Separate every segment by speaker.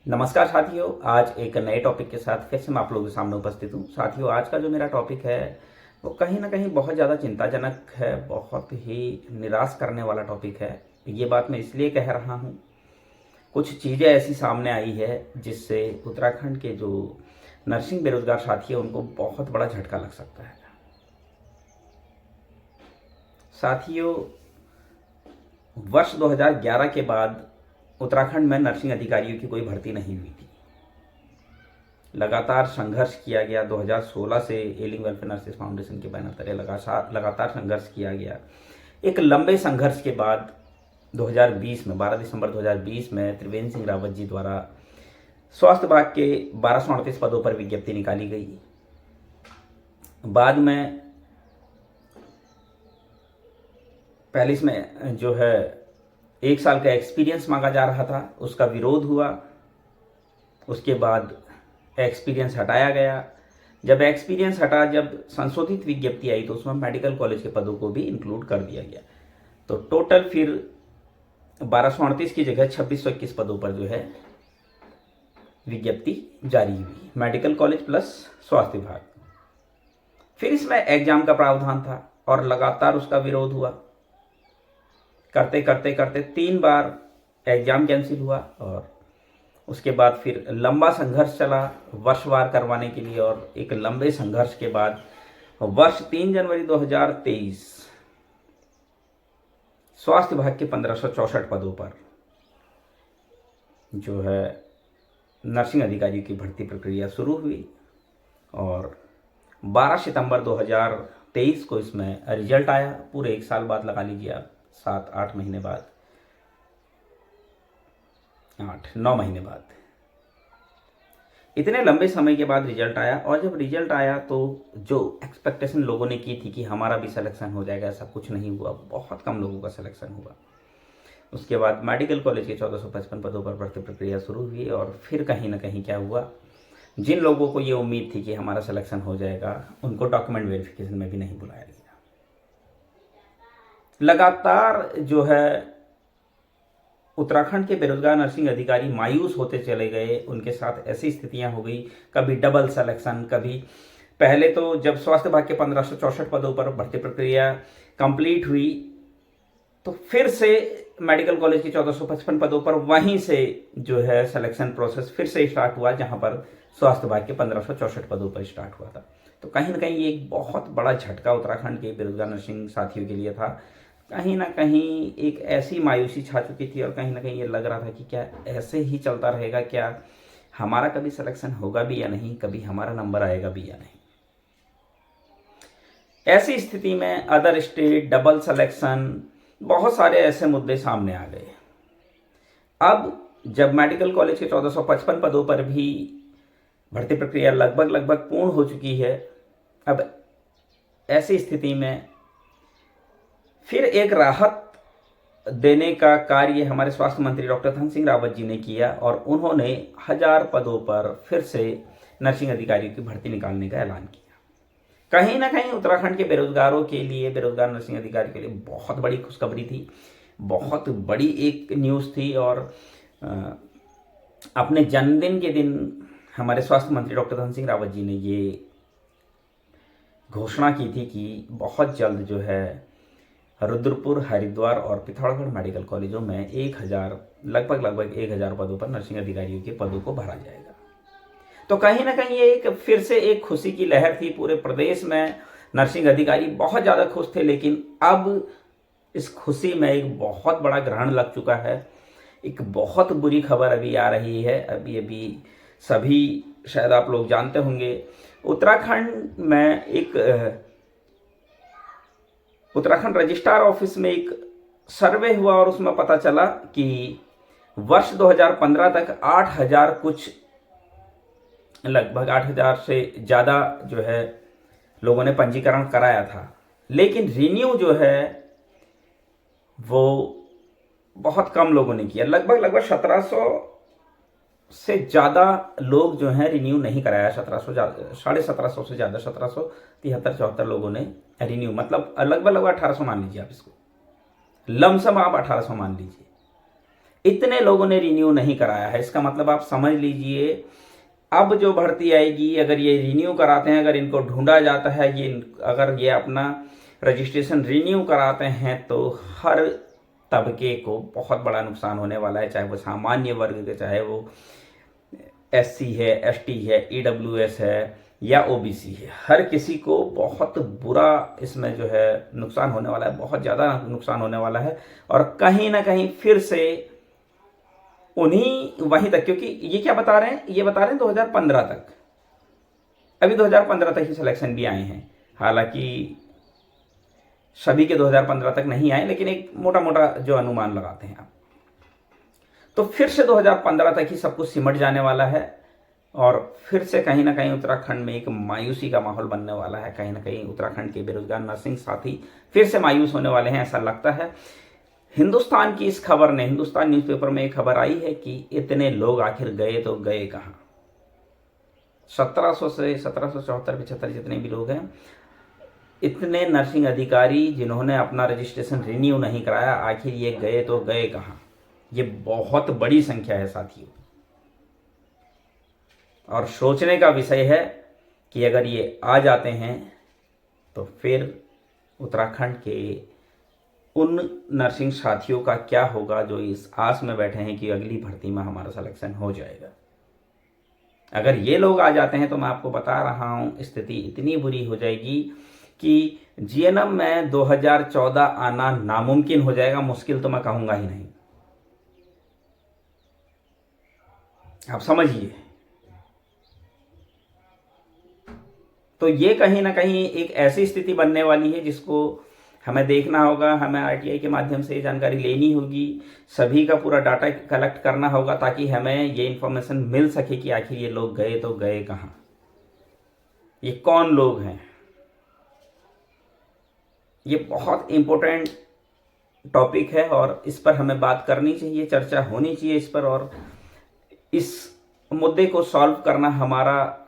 Speaker 1: नमस्कार साथियों, आज एक नए टॉपिक के साथ फिर से मैं आप लोगों के सामने उपस्थित हूँ। साथियों, आज का जो मेरा टॉपिक है वो कहीं ना कहीं बहुत ज़्यादा चिंताजनक है, बहुत ही निराश करने वाला टॉपिक है। ये बात मैं इसलिए कह रहा हूँ, कुछ चीज़ें ऐसी सामने आई है जिससे उत्तराखंड के जो नर्सिंग बेरोजगार साथी है उनको बहुत बड़ा झटका लग सकता है। साथियों, वर्ष 2011 के बाद उत्तराखंड में नर्सिंग अधिकारियों की कोई भर्ती नहीं हुई थी। लगातार संघर्ष किया गया। 2016 से एलिंग वेलफेयर नर्सेस फाउंडेशन के बैनर तले लगातार संघर्ष किया गया। एक लंबे संघर्ष के बाद 2020 में 12 दिसंबर 2020 में त्रिवेंद्र सिंह रावत जी द्वारा स्वास्थ्य विभाग के 1238 पदों पर विज्ञप्ति निकाली गई। बाद में पहले इसमें जो है 1 साल का एक्सपीरियंस मांगा जा रहा था, उसका विरोध हुआ। उसके बाद एक्सपीरियंस हटाया गया। जब एक्सपीरियंस हटा, जब संशोधित विज्ञप्ति आई तो उसमें मेडिकल कॉलेज के पदों को भी इंक्लूड कर दिया गया। तो टोटल फिर 1238 की जगह 2621 पदों पर जो है विज्ञप्ति जारी हुई, मेडिकल कॉलेज प्लस स्वास्थ्य विभाग। फिर इसमें एग्जाम का प्रावधान था और लगातार उसका विरोध हुआ। करते करते करते 3 बार एग्जाम कैंसिल हुआ और उसके बाद फिर लंबा संघर्ष चला वर्षवार करवाने के लिए। और एक लंबे संघर्ष के बाद वर्ष 3 जनवरी 2023 स्वास्थ्य विभाग के 1564 पदों पर जो है नर्सिंग अधिकारियों की भर्ती प्रक्रिया शुरू हुई और 12 सितंबर 2023 को इसमें रिजल्ट आया। पूरे 1 साल बाद, लगा लीजिए आप, 7-8 महीने बाद, 8-9 महीने बाद, इतने लंबे समय के बाद रिजल्ट आया। और जब रिजल्ट आया तो जो एक्सपेक्टेशन लोगों ने की थी कि हमारा भी सिलेक्शन हो जाएगा, ऐसा कुछ नहीं हुआ। बहुत कम लोगों का सिलेक्शन हुआ। उसके बाद मेडिकल कॉलेज के 1455 पदों पर भर्ती प्रक्रिया शुरू हुई और फिर कहीं ना कहीं क्या हुआ, जिन लोगों को ये उम्मीद थी कि हमारा सिलेक्शन हो जाएगा, उनको डॉक्यूमेंट वेरिफिकेशन में भी नहीं बुलाया गया। लगातार जो है उत्तराखंड के बेरोजगार नर्सिंग अधिकारी मायूस होते चले गए। उनके साथ ऐसी स्थितियां हो गई, कभी डबल सिलेक्शन, कभी पहले तो जब स्वास्थ्य विभाग के 1564 पदों पर भर्ती प्रक्रिया कंप्लीट हुई तो फिर से मेडिकल कॉलेज के 1455 पदों पर वहीं से जो है सिलेक्शन प्रोसेस फिर से स्टार्ट हुआ, जहां पर स्वास्थ्य विभाग के 1564 पदों पर स्टार्ट हुआ था। तो कहीं ना कहीं ये एक बहुत बड़ा झटका उत्तराखंड के बेरोजगार नर्सिंग साथियों के लिए था। कहीं ना कहीं एक ऐसी मायूसी छा चुकी थी और कहीं ना कहीं ये लग रहा था कि क्या ऐसे ही चलता रहेगा, क्या हमारा कभी सिलेक्शन होगा भी या नहीं, कभी हमारा नंबर आएगा भी या नहीं। ऐसी स्थिति में अदर स्टेट, डबल सिलेक्शन, बहुत सारे ऐसे मुद्दे सामने आ गए। अब जब मेडिकल कॉलेज के 1455 पदों पर भी भर्ती प्रक्रिया लगभग पूर्ण हो चुकी है, अब ऐसी स्थिति में फिर एक राहत देने का कार्य हमारे स्वास्थ्य मंत्री डॉक्टर धन सिंह रावत जी ने किया और उन्होंने 1000 पदों पर फिर से नर्सिंग अधिकारियों की भर्ती निकालने का ऐलान किया। कहीं ना कहीं उत्तराखंड के बेरोजगारों के लिए, बेरोजगार नर्सिंग अधिकारी के लिए बहुत बड़ी खुशखबरी थी, बहुत बड़ी एक न्यूज़ थी। और अपने जन्मदिन के दिन हमारे स्वास्थ्य मंत्री डॉक्टर धन सिंह रावत जी ने ये घोषणा की थी कि बहुत जल्द जो है रुद्रपुर, हरिद्वार और पिथौरागढ़ मेडिकल कॉलेजों में 1000 लगभग 1000 पदों पर नर्सिंग अधिकारियों के पदों को भरा जाएगा। तो कहीं ना कहीं ये एक फिर से एक खुशी की लहर थी। पूरे प्रदेश में नर्सिंग अधिकारी बहुत ज़्यादा खुश थे, लेकिन अब इस खुशी में एक बहुत बड़ा ग्रहण लग चुका है। एक बहुत बुरी खबर अभी आ रही है। अभी सभी शायद आप लोग जानते होंगे, उत्तराखंड रजिस्ट्रार ऑफिस में एक सर्वे हुआ और उसमें पता चला कि वर्ष 2015 तक 8000 कुछ, लगभग 8000 से ज़्यादा जो है लोगों ने पंजीकरण कराया था, लेकिन रिन्यू जो है वो बहुत कम लोगों ने किया। लगभग 1700 से ज़्यादा लोग जो हैं रिन्यू नहीं कराया। 1750 से ज़्यादा, 1773-74 लोगों ने रिन्यू, मतलब लगभग 1800 मान लीजिए आप इसको, लमसम आप 1800 मान लीजिए। इतने लोगों ने रिन्यू नहीं कराया है। इसका मतलब आप समझ लीजिए, अब जो भर्ती आएगी, अगर ये रिन्यू कराते हैं, अगर इनको ढूंढा जाता है, ये अगर ये अपना रजिस्ट्रेशन रिन्यू कराते हैं, तो हर तबके को बहुत बड़ा नुकसान होने वाला है, चाहे वो सामान्य वर्ग के, चाहे वो एससी है, एसटी है, ईडब्ल्यूएस है या ओबीसी है, हर किसी को बहुत बुरा इसमें जो है नुकसान होने वाला है, बहुत ज़्यादा नुकसान होने वाला है। और कहीं ना कहीं फिर से उन्हीं वहीं तक, क्योंकि ये क्या बता रहे हैं, ये बता रहे हैं 2015 तक, अभी 2015 तक ही सिलेक्शन भी आए हैं। हालांकि सभी के 2015 तक नहीं आए, लेकिन एक मोटा मोटा जो अनुमान लगाते हैं आप, तो फिर से 2015 तक ही सब कुछ सिमट जाने वाला है। और फिर से कहीं ना कहीं उत्तराखंड में एक मायूसी का माहौल बनने वाला है। कहीं ना कहीं उत्तराखंड के बेरोजगार नर्सिंग साथी फिर से मायूस होने वाले हैं, ऐसा लगता है। हिंदुस्तान की इस खबर ने, हिंदुस्तान न्यूज़पेपर में एक खबर आई है कि इतने लोग आखिर गए तो गए कहाँ। 1700 से 1774-75 जितने भी लोग हैं, इतने नर्सिंग अधिकारी जिन्होंने अपना रजिस्ट्रेशन रिन्यू नहीं कराया, आखिर ये गए तो गए कहाँ। ये बहुत बड़ी संख्या है साथियों, और सोचने का विषय है कि अगर ये आ जाते हैं तो फिर उत्तराखंड के उन नर्सिंग साथियों का क्या होगा जो इस आस में बैठे हैं कि अगली भर्ती में हमारा सिलेक्शन हो जाएगा। अगर ये लोग आ जाते हैं तो मैं आपको बता रहा हूं, स्थिति इतनी बुरी हो जाएगी कि जीएनएम में 2014 आना नामुमकिन हो जाएगा। मुश्किल तो मैं कहूंगा ही नहीं, आप समझिए। तो ये कहीं ना कहीं एक ऐसी स्थिति बनने वाली है जिसको हमें देखना होगा। हमें आरटीआई के माध्यम से ये जानकारी लेनी होगी, सभी का पूरा डाटा कलेक्ट करना होगा, ताकि हमें ये इन्फॉर्मेशन मिल सके कि आखिर ये लोग गए तो गए कहाँ, ये कौन लोग हैं। ये बहुत इम्पोर्टेंट टॉपिक है और इस पर हमें बात करनी चाहिए, चर्चा होनी चाहिए इस पर। और इस मुद्दे को सॉल्व करना हमारा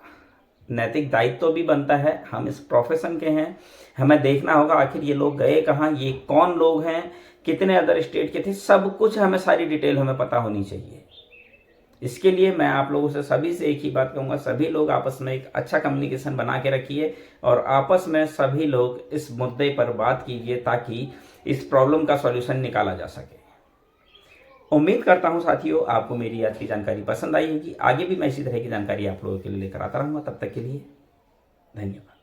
Speaker 1: नैतिक दायित्व भी बनता है। हम इस प्रोफेशन के हैं, हमें देखना होगा आखिर ये लोग गए कहाँ, ये कौन लोग हैं, कितने अदर स्टेट के थे, सब कुछ हमें, सारी डिटेल हमें पता होनी चाहिए। इसके लिए मैं आप लोगों से सभी से एक ही बात कहूँगा, सभी लोग आपस में एक अच्छा कम्युनिकेशन बना के रखिए और आपस में सभी लोग इस मुद्दे पर बात कीजिए, ताकि इस प्रॉब्लम का सॉल्यूशन निकाला जा सके। उम्मीद करता हूं साथियों आपको मेरी आज की जानकारी पसंद आई होगी। आगे भी मैं इसी तरह की जानकारी आप लोगों के लिए लेकर आता रहूंगा। तब तक के लिए धन्यवाद।